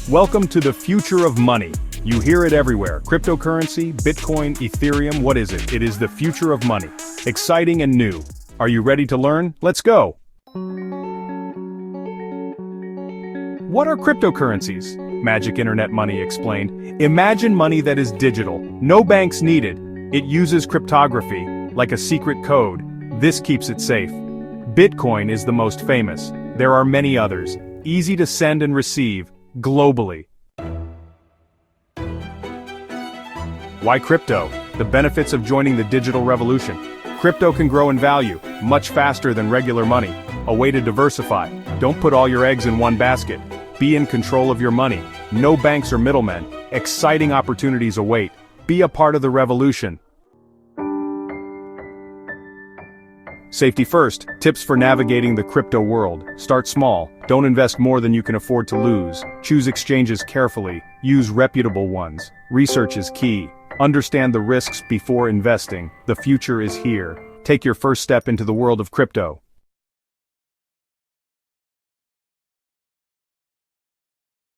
Welcome to the future of money. You hear it everywhere. Cryptocurrency, Bitcoin, Ethereum, what is it? It is the future of money. Exciting and new. Are you ready to learn? Let's go. What are cryptocurrencies? Magic Internet Money explained. Imagine money that is digital. No banks needed. It uses cryptography, like a secret code. This keeps it safe. Bitcoin is the most famous. There are many others. Easy to send and receive, globally. Why crypto? The benefits of joining the digital revolution. Crypto can grow in value, much faster than regular money. A way to diversify. Don't put all your eggs in one basket. Be in control of your money. No banks or middlemen. Exciting opportunities await. Be a part of the revolution. Safety first. Tips for navigating the crypto world. Start small. Don't invest more than you can afford to lose. Choose exchanges carefully. Use reputable ones. Research is key. Understand the risks before investing. The future is here. Take your first step into the world of crypto.